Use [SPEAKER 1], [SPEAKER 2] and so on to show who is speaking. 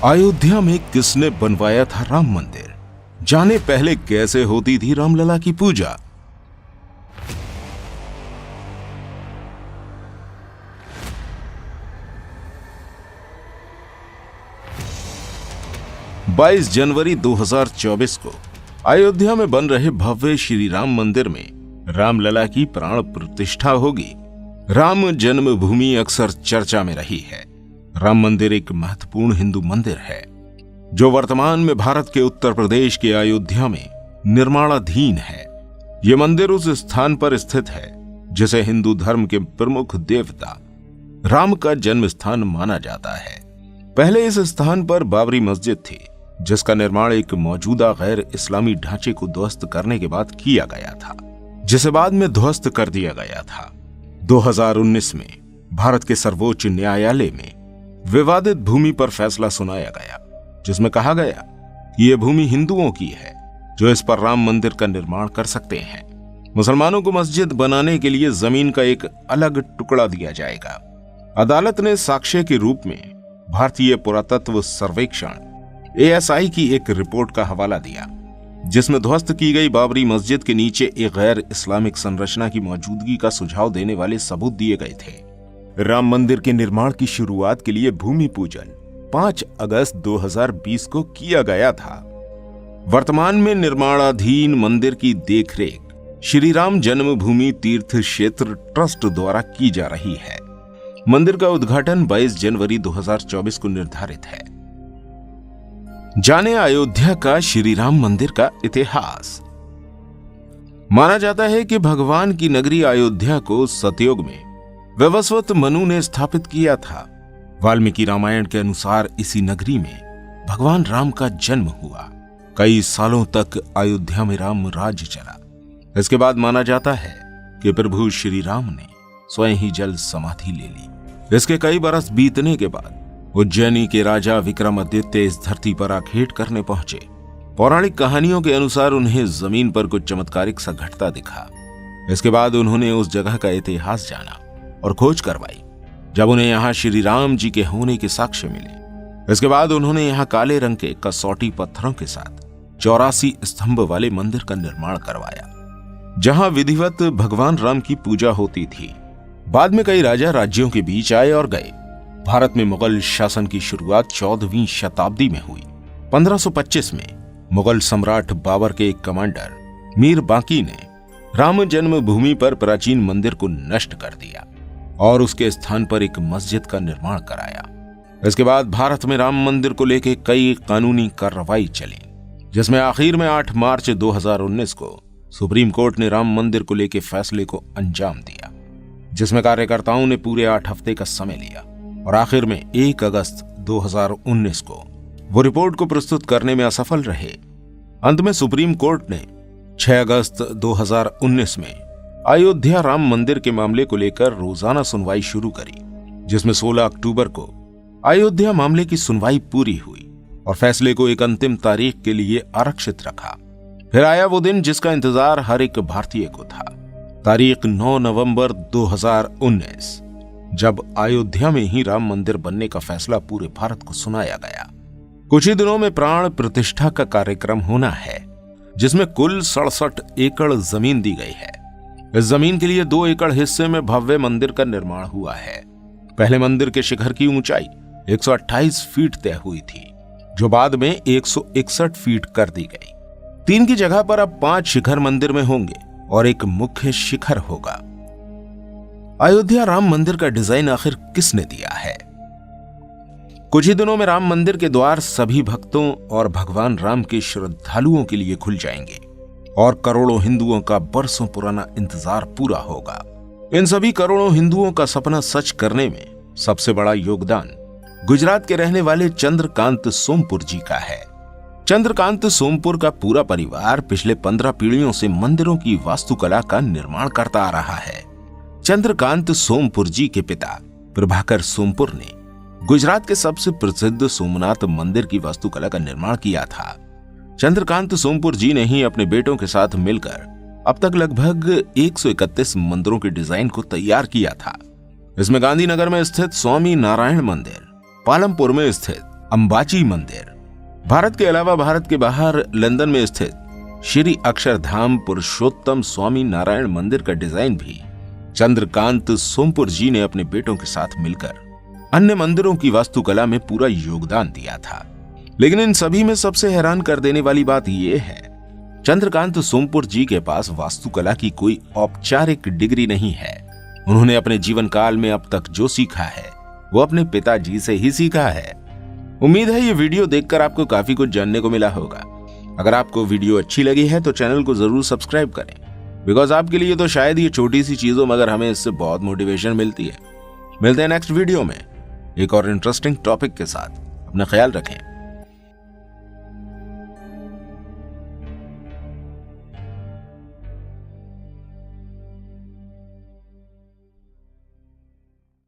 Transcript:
[SPEAKER 1] अयोध्या में किसने बनवाया था राम मंदिर? जाने पहले कैसे होती थी रामलला की पूजा। बाईस जनवरी 2024 को अयोध्या में बन रहे भव्य श्री राम मंदिर में रामलला की प्राण प्रतिष्ठा होगी। राम जन्मभूमि अक्सर चर्चा में रही है। राम मंदिर एक महत्वपूर्ण हिंदू मंदिर है जो वर्तमान में भारत के उत्तर प्रदेश के अयोध्या में निर्माणाधीन है। यह मंदिर उस स्थान पर स्थित है जिसे हिंदू धर्म के प्रमुख देवता राम का जन्म स्थान माना जाता है। पहले इस स्थान पर बाबरी मस्जिद थी जिसका निर्माण एक मौजूदा गैर इस्लामी ढांचे को ध्वस्त करने के बाद किया गया था, जिसे बाद में ध्वस्त कर दिया गया था। 2019 में भारत के सर्वोच्च न्यायालय में विवादित भूमि पर फैसला सुनाया गया जिसमें कहा गया कि यह भूमि हिंदुओं की है जो इस पर राम मंदिर का निर्माण कर सकते हैं। मुसलमानों को मस्जिद बनाने के लिए जमीन का एक अलग टुकड़ा दिया जाएगा। अदालत ने साक्ष्य के रूप में भारतीय पुरातत्व सर्वेक्षण ASI की एक रिपोर्ट का हवाला दिया जिसमें ध्वस्त की गई बाबरी मस्जिद के नीचे एक गैर इस्लामिक संरचना की मौजूदगी का सुझाव देने वाले सबूत दिए गए थे। राम मंदिर के निर्माण की शुरुआत के लिए भूमि पूजन 5 अगस्त 2020 को किया गया था। वर्तमान में निर्माणाधीन मंदिर की देखरेख श्री राम जन्मभूमि तीर्थ क्षेत्र ट्रस्ट द्वारा की जा रही है। मंदिर का उद्घाटन 22 जनवरी 2024 को निर्धारित है। जाने अयोध्या का श्री राम मंदिर का इतिहास। माना जाता है कि भगवान की नगरी अयोध्या को सतयुग में वैवस्वत मनु ने स्थापित किया था। वाल्मीकि रामायण के अनुसार इसी नगरी में भगवान राम का जन्म हुआ। कई सालों तक अयोध्या में राम राज्य चला। इसके बाद माना जाता है कि प्रभु श्री राम ने स्वयं ही जल समाधि ले ली। इसके कई बरस बीतने के बाद उज्जैनी के राजा विक्रमादित्य इस धरती पर आखेट करने पहुंचे। पौराणिक कहानियों के अनुसार उन्हें जमीन पर कुछ चमत्कारिक सा घटता दिखा। इसके बाद उन्होंने उस जगह का इतिहास जाना और खोज करवाई। जब उन्हें यहाँ श्री राम जी के होने के साक्ष्य मिले, इसके बाद उन्होंने यहाँ काले रंग के कसौटी पत्थरों के साथ 84 स्तंभ वाले मंदिर का निर्माण करवाया जहां विधिवत भगवान राम की पूजा होती थी। बाद में कई राजा राज्यों के बीच आए और गए। भारत में मुगल शासन की शुरुआत 14वीं शताब्दी में हुई। 1525 में मुगल सम्राट बाबर के एक कमांडर मीर बांकी ने राम जन्मभूमि पर प्राचीन मंदिर को नष्ट कर दिया और उसके स्थान पर एक मस्जिद का निर्माण कराया। इसके बाद भारत में राम मंदिर को लेकर कई कानूनी कार्रवाई चली जिसमें आखिर में 8 मार्च 2019 को सुप्रीम कोर्ट ने राम मंदिर को लेकर फैसले को अंजाम दिया जिसमें कार्यकर्ताओं ने पूरे 8 हफ्ते का समय लिया और आखिर में 1 अगस्त 2019 को वो रिपोर्ट को प्रस्तुत करने में असफल रहे। अंत में सुप्रीम कोर्ट ने 6 अगस्त 2019 में अयोध्या राम मंदिर के मामले को लेकर रोजाना सुनवाई शुरू करी जिसमें 16 अक्टूबर को अयोध्या मामले की सुनवाई पूरी हुई और फैसले को एक अंतिम तारीख के लिए आरक्षित रखा। फिर आया वो दिन जिसका इंतजार हर एक भारतीय को था। तारीख 9 नवंबर 2019 जब अयोध्या में ही राम मंदिर बनने का फैसला पूरे भारत को सुनाया गया। कुछ ही दिनों में प्राण प्रतिष्ठा का कार्यक्रम होना है जिसमें कुल 67 एकड़ जमीन दी गई है। इस जमीन के लिए 2 एकड़ हिस्से में भव्य मंदिर का निर्माण हुआ है। पहले मंदिर के शिखर की ऊंचाई 128 फीट तय हुई थी जो बाद में 161 फीट कर दी गई। 3 की जगह पर अब 5 शिखर मंदिर में होंगे और एक मुख्य शिखर होगा। अयोध्या राम मंदिर का डिजाइन आखिर किसने दिया है? कुछ ही दिनों में राम मंदिर के द्वार सभी भक्तों और भगवान राम के श्रद्धालुओं के लिए खुल जाएंगे और करोड़ों हिंदुओं का बरसों पुराना इंतजार पूरा होगा। इन सभी करोड़ों हिंदुओं का सपना सच करने में सबसे बड़ा योगदान गुजरात के रहने वाले चंद्रकांत सोमपुर जी का है। चंद्रकांत सोमपुर का पूरा परिवार पिछले 15 पीढ़ियों से मंदिरों की वास्तुकला का निर्माण करता आ रहा है। चंद्रकांत सोमपुर जी के पिता प्रभाकर सोमपुर ने गुजरात के सबसे प्रसिद्ध सोमनाथ मंदिर की वास्तुकला का निर्माण किया था। चंद्रकांत सोमपुर जी ने ही अपने बेटों के साथ मिलकर अब तक लगभग 131 मंदिरों के डिजाइन को तैयार किया था। इसमें गांधीनगर में स्थित स्वामी नारायण मंदिर, पालमपुर में स्थित अंबाजी मंदिर। भारत के अलावा भारत के बाहर लंदन में स्थित श्री अक्षरधाम पुरुषोत्तम स्वामी नारायण मंदिर का डिजाइन भी चंद्रकांत सोमपुर जी ने अपने बेटों के साथ मिलकर अन्य मंदिरों की वास्तुकला में पूरा योगदान दिया था। लेकिन इन सभी में सबसे हैरान कर देने वाली बात यह है, चंद्रकांत सोमपुर जी के पास वास्तुकला की कोई औपचारिक डिग्री नहीं है। उन्होंने अपने जीवन काल में अब तक जो सीखा है वो अपने पिताजी से ही सीखा है। उम्मीद है ये वीडियो देखकर आपको काफी कुछ जानने को मिला होगा। अगर आपको वीडियो अच्छी लगी है तो चैनल को जरूर सब्सक्राइब करें, बिकॉज आपके लिए तो शायद ये छोटी सी चीजों मगर हमें इससे बहुत मोटिवेशन मिलती है। मिलते हैं नेक्स्ट वीडियो में एक और इंटरेस्टिंग टॉपिक के साथ। अपना ख्याल रखें।